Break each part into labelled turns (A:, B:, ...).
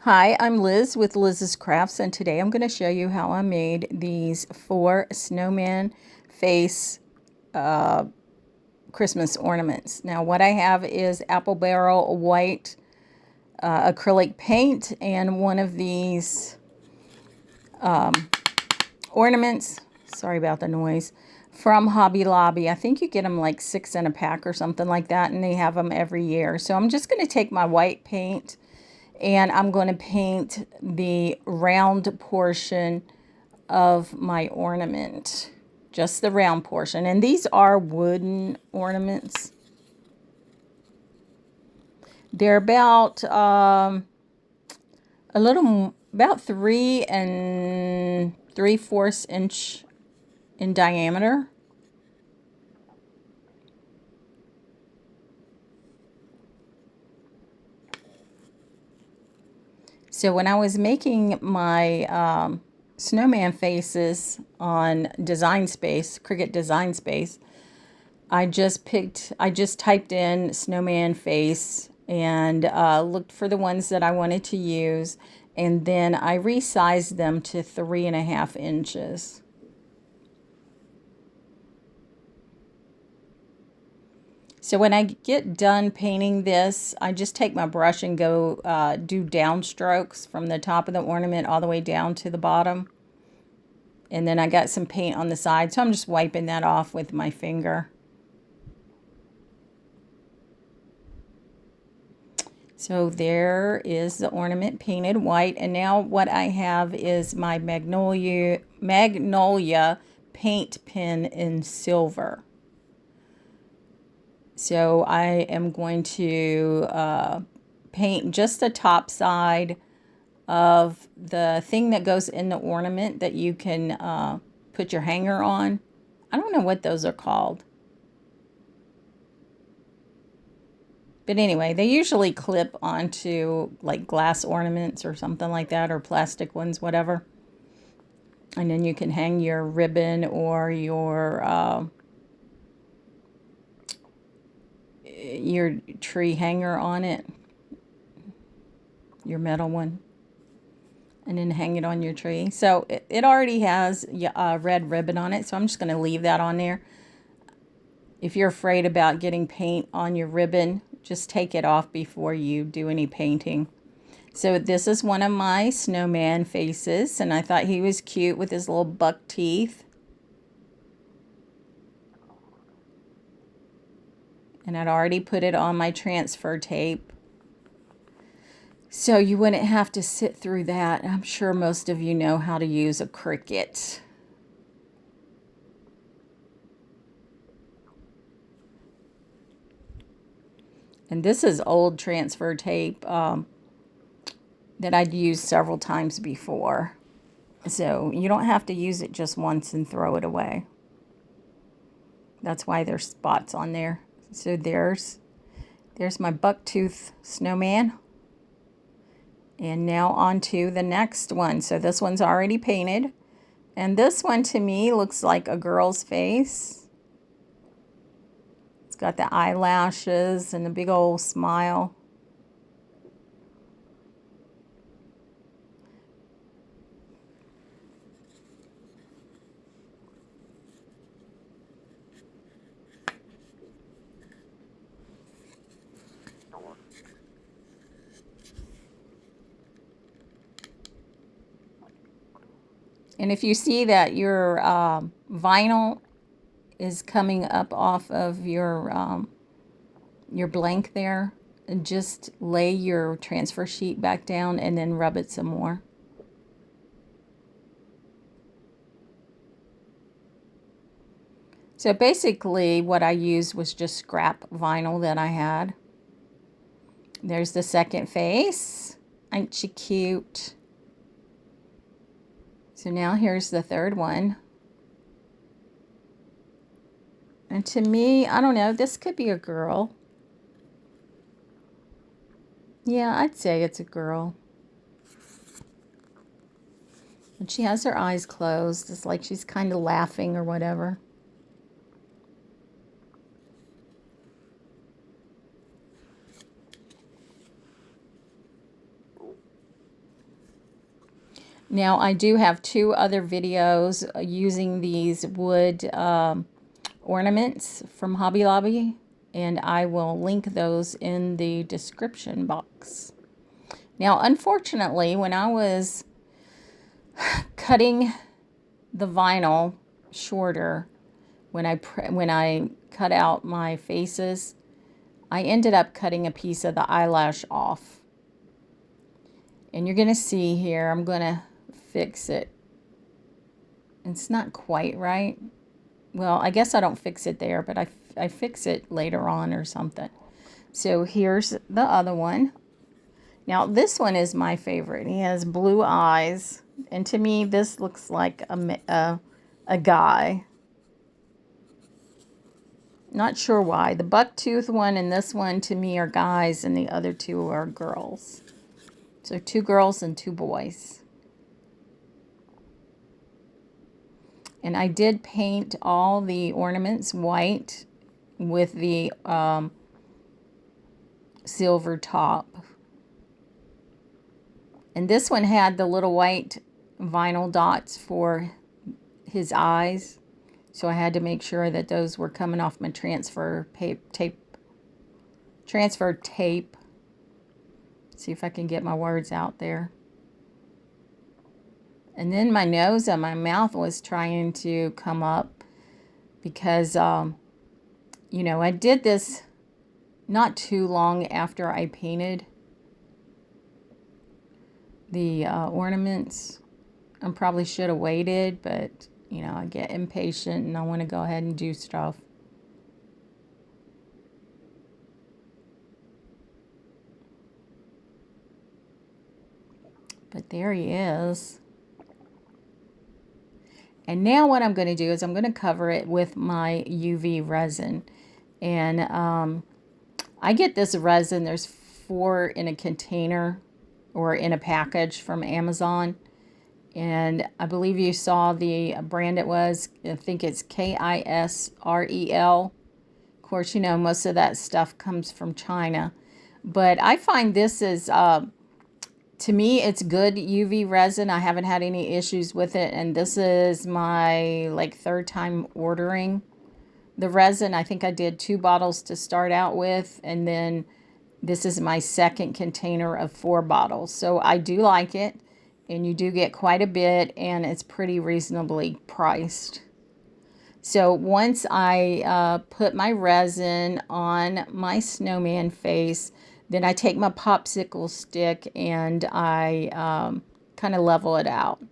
A: Hi, I'm Liz with Liz's Crafts, and today I'm going to show you how I made these 4 snowman face Christmas ornaments. Now what I have is apple barrel white acrylic paint and one of these ornaments, sorry about the noise, from Hobby Lobby. I think you get them like 6 in a pack or something like that, and they have them every year. So I'm just going to take my white paint and I'm going to paint the round portion of my ornament, just the round portion. And these are wooden ornaments. They're about about 3 3/4 inch in diameter. So when I was making my snowman faces on Design Space, Cricut Design Space, I just typed in snowman face and looked for the ones that I wanted to use, and then I resized them to 3.5 inches. So when I get done painting this, I just take my brush and go do downstrokes from the top of the ornament all the way down to the bottom. And then I got some paint on the side, so I'm just wiping that off with my finger. So there is the ornament painted white, and now what I have is my magnolia paint pen in silver. So I am going to paint just the top side of the thing that goes in the ornament that you can put your hanger on. I don't know what those are called. But anyway, they usually clip onto like glass ornaments or something like that, or plastic ones, whatever. And then you can hang your ribbon or your tree hanger on it, your metal one, and then hang it on your tree. So it already has a red ribbon on it, so I'm just going to leave that on there. If you're afraid about getting paint on your ribbon, just take it off before you do any painting. So this is one of my snowman faces, and I thought he was cute with his little buck teeth. And I'd already put it on my transfer tape, so you wouldn't have to sit through that. I'm sure most of you know how to use a Cricut. And this is old transfer tape that I'd used several times before. So you don't have to use it just once and throw it away. That's why there's spots on there. So there's my bucktooth snowman. And now on to the next one. So this one's already painted. And this one to me looks like a girl's face. It's got the eyelashes and a big old smile. And if you see that your vinyl is coming up off of your blank there, and just lay your transfer sheet back down and then rub it some more. So basically what I used was just scrap vinyl that I had. There's the second face. Ain't she cute? So now here's the third one. And to me, I don't know, this could be a girl. Yeah, I'd say it's a girl. And she has her eyes closed. It's like she's kind of laughing or whatever. Now, I do have 2 other videos using these wood ornaments from Hobby Lobby, and I will link those in the description box. Now, unfortunately, when I was cutting the vinyl shorter, when I cut out my faces, I ended up cutting a piece of the eyelash off. And you're going to see here, I'm going to fix it. It's not quite right. Well, I guess I don't fix it there, but I fix it later on or something. So here's the other one. Now, this one is my favorite. He has blue eyes. And to me, this looks like a guy. Not sure why. The bucktooth one and this one to me are guys, and the other 2 are girls. So 2 girls and 2 boys. And I did paint all the ornaments white with the silver top. And this one had the little white vinyl dots for his eyes. So I had to make sure that those were coming off my transfer tape. See if I can get my words out there. And then my nose and my mouth was trying to come up because, you know, I did this not too long after I painted the ornaments. I probably should have waited, but, you know, I get impatient and I want to go ahead and do stuff. But there he is. And now what I'm going to do is I'm going to cover it with my UV resin. And I get this resin, there's 4 in a container or in a package from Amazon. And I believe you saw the brand it was. I think it's KISREL. Of course, you know, most of that stuff comes from China. But I find this is... to me, it's good UV resin. I haven't had any issues with it. And this is my, like, 3rd time ordering the resin. I think I did 2 bottles to start out with. And then this is my 2nd container of 4 bottles. So I do like it. And you do get quite a bit. And it's pretty reasonably priced. So once I put my resin on my snowman face, then I take my popsicle stick and I kind of level it out.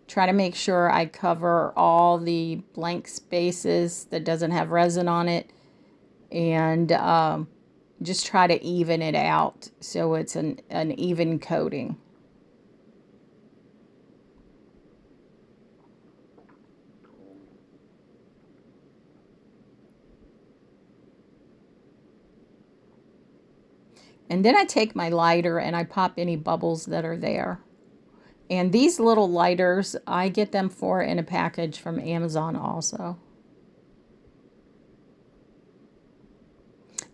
A: Try to make sure I cover all the blank spaces that doesn't have resin on it. And just try to even it out so it's an even coating. And then I take my lighter and I pop any bubbles that are there. And these little lighters, I get them in a package from Amazon also.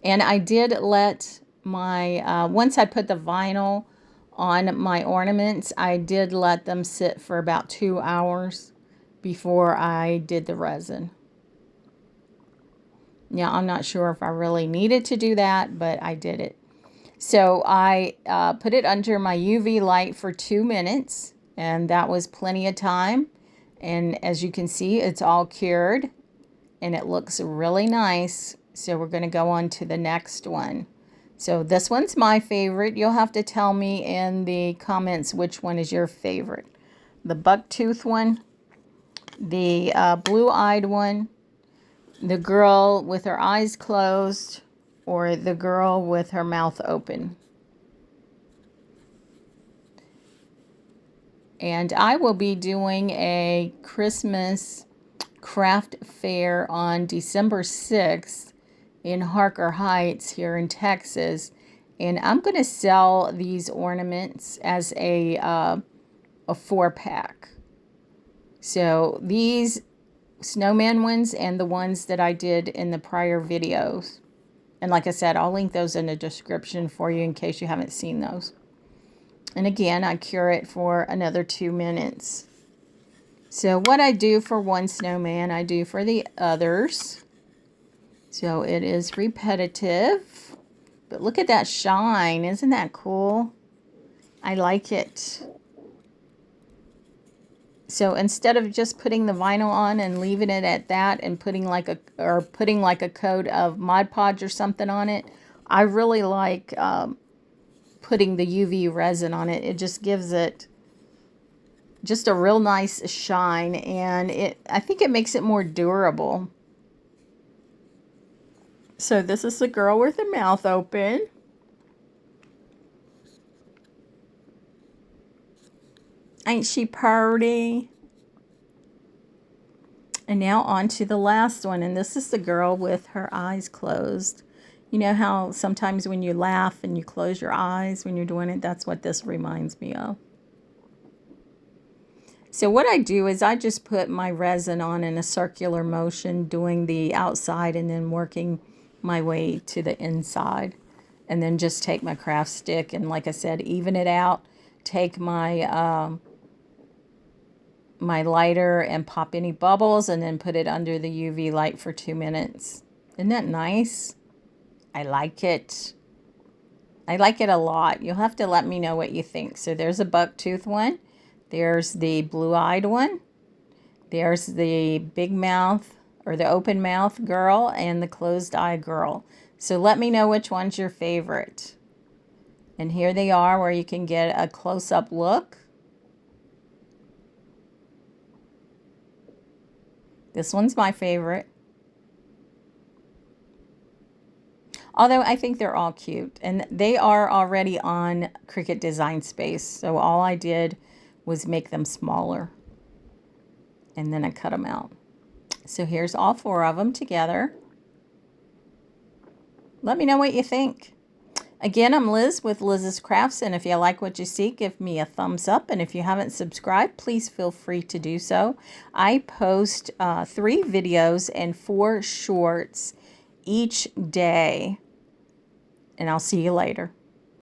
A: And I did let my, once I put the vinyl on my ornaments, I did let them sit for about 2 hours before I did the resin. Now, I'm not sure if I really needed to do that, but I did it. So I put it under my UV light for 2 minutes, and that was plenty of time. And as you can see, it's all cured, and it looks really nice. So we're going to go on to the next one. So this one's my favorite. You'll have to tell me in the comments which one is your favorite. The bucktooth one, the blue-eyed one, the girl with her eyes closed, or the girl with her mouth open. And I will be doing a Christmas craft fair on December 6th in Harker Heights here in Texas. And I'm going to sell these ornaments as a 4-pack. So these snowman ones and the ones that I did in the prior videos. And like I said, I'll link those in the description for you in case you haven't seen those. And again, I cure it for another 2 minutes. So what I do for one snowman, I do for the others. So it is repetitive. But look at that shine. Isn't that cool? I like it. So instead of just putting the vinyl on and leaving it at that and putting like a coat of Mod Podge or something on it, I really like putting the UV resin on it. It just gives it just a real nice shine, and I think it makes it more durable. So this is the girl with her mouth open. Ain't she pretty? And now on to the last one, and this is the girl with her eyes closed. You know how sometimes when you laugh and you close your eyes when you're doing it? That's what this reminds me of. So what I do is I just put my resin on in a circular motion, doing the outside and then working my way to the inside. And then just take my craft stick and, like I said, even it out. Take my my lighter and pop any bubbles and then put it under the UV light for 2 minutes. Isn't that nice? I like it. I like it a lot. You'll have to let me know what you think. So there's a bucktooth one. There's the blue-eyed one. There's the big mouth or the open mouth girl and the closed eye girl. So let me know which one's your favorite. And here they are where you can get a close-up look. This one's my favorite. Although I think they're all cute. And they are already on Cricut Design Space. So all I did was make them smaller. And then I cut them out. So here's all 4 of them together. Let me know what you think. Again, I'm Liz with Liz's Crafts, and if you like what you see, give me a thumbs up. And if you haven't subscribed, please feel free to do so. I post 3 videos and 4 shorts each day. And I'll see you later.